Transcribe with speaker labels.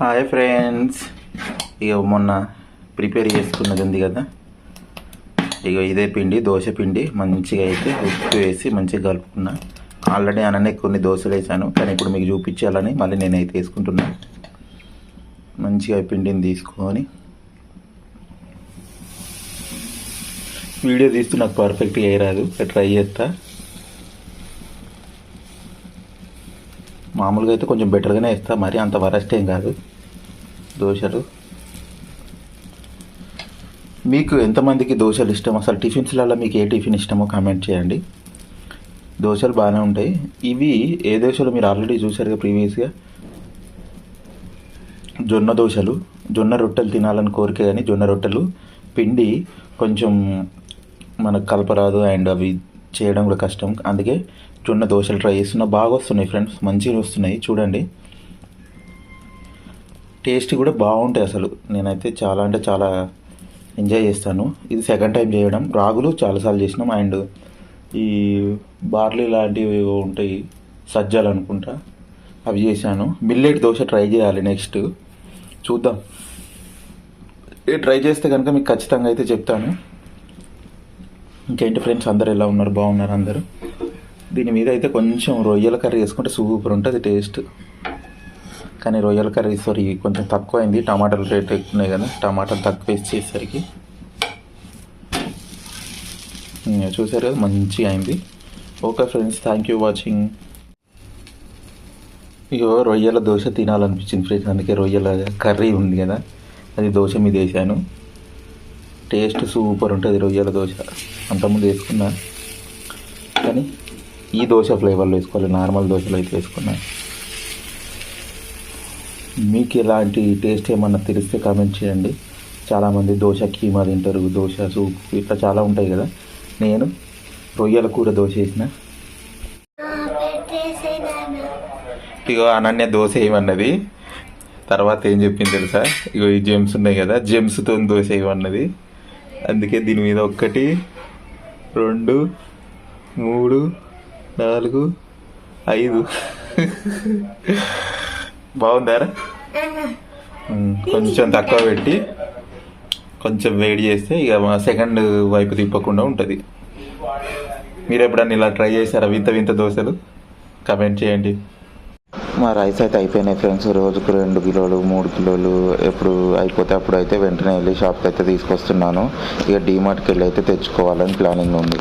Speaker 1: Hi friends, ఇక మొన్న prepare చేసుకున్నది ఉంది కదా, ఇక ఇదే పిండి దోశ పిండి మంచిగా అయితే ఉప్పు వేసి మంచిగా కలుపుకున్నా. ఆల్రెడీ అననే కొన్ని దోశలు వేసాను, కానీ ఇప్పుడు మీకు చూపించాలని మళ్ళీ నేనైతే వేసుకుంటున్నా. మంచిగా పిండిని తీసుకొని వీడియో తీస్తూ నాకు పర్ఫెక్ట్గా వేయరాదు, ట్రై చేస్తా. మామూలుగా అయితే కొంచెం బెటర్గానే వేస్తా, మరి అంత వరస్ట్ ఏం కాదు దోశలు. మీకు ఎంతమందికి దోశలు ఇష్టం, అసలు టిఫిన్స్లలో మీకు ఏ టిఫిన్ ఇష్టమో కామెంట్ చేయండి. దోశలు బాగానే ఉంటాయి. ఇవి ఏ దోశలు మీరు ఆల్రెడీ చూసారుగా ప్రీవియస్గా, జొన్న దోశలు. జొన్న రొట్టెలు తినాలని కోరిక, కానీ జొన్న రొట్టెలు పిండి కొంచెం మనకు కలపరాదు, అండ్ అవి చేయడం కూడా కష్టం. అందుకే జొన్న దోశలు ట్రై చేస్తున్నా. బాగా వస్తున్నాయి ఫ్రెండ్స్, మంచిగా వస్తున్నాయి. చూడండి, టేస్ట్ కూడా బాగుంటాయి. అసలు నేనైతే చాలా అంటే చాలా ఎంజాయ్ చేస్తాను. ఇది సెకండ్ టైం చేయడం. రాగులు చాలాసార్లు చేసినాం, అండ్ ఈ బార్లీ లాంటివి ఉంటాయి, సజ్జలు అనుకుంటా, అవి చేశాను. మిల్లెట్ దోశ ట్రై చేయాలి నెక్స్ట్, చూద్దాం. ట్రై చేస్తే కనుక మీకు ఖచ్చితంగా అయితే చెప్తాను. ఇంకేంటి ఫ్రెండ్స్, అందరు ఎలా ఉన్నారు? బాగున్నారు అందరూ. దీని మీద అయితే కొంచెం రొయ్యల కర్రీ వేసుకుంటే సూపర్ ఉంటుంది టేస్ట్. కానీ రొయ్యల కర్రీ సారీ కొంచెం తక్కువ అయింది, టమాటాలు రేట్ ఎక్కువ ఉన్నాయి కదా, టమాటాలు తక్కువ వేసి చేసేసరికి. చూసారు కదా, మంచిగా అయింది. Okay friends, thank you watching. ఇగో రొయ్యల దోశ తినాలనిపించింది ఫ్రెండ్స్, అందుకే రొయ్యల కర్రీ ఉంది కదా, అది దోశ మీద వేసాను. టేస్ట్ సూపర్ ఉంటుంది రొయ్యల దోశ. అంతకుముందు వేసుకున్నా, కానీ ఈ దోశ ఫ్లేవర్లో వేసుకోవాలి, నార్మల్ దోశలో అయితే వేసుకున్నా. మీకు ఎలాంటి టేస్ట్ ఏమన్నా తెలిస్తే కామెంట్ చేయండి. చాలామంది దోశ కీమా తింటారు, దోశ సూప్, ఇట్లా చాలా ఉంటాయి కదా. నేను రొయ్యల కూర దోశ వేసిన. ఇగో అనన్య దోశ ఏమన్నది, తర్వాత ఏం చెప్పింది తెలుసా? ఇగో ఈ జెమ్స్ ఉన్నాయి కదా, జెమ్స్తో దోశ ఏమన్నది. అందుకే దీని మీద 1 2 3 4 5 బాగుందారా? కొంచెం తక్కువ పెట్టి కొంచెం వేడి చేస్తే ఇక సెకండ్ వైపు తిప్పకుండా ఉంటుంది. మీరు ఎప్పుడన్నా ఇలా ట్రై చేశారా వింత వింత దోశలు? కమెంట్ చేయండి. మా రైస్ అయితే అయిపోయినాయి ఫ్రెండ్స్. రోజుకు 2 కిలోలు 3 కిలోలు ఎప్పుడు అయిపోతే అప్పుడు అయితే వెంటనే వెళ్ళి షాప్కి అయితే తీసుకొస్తున్నాను. ఇక డీమార్ట్కి వెళ్ళి అయితే తెచ్చుకోవాలని ప్లానింగ్ ఉంది.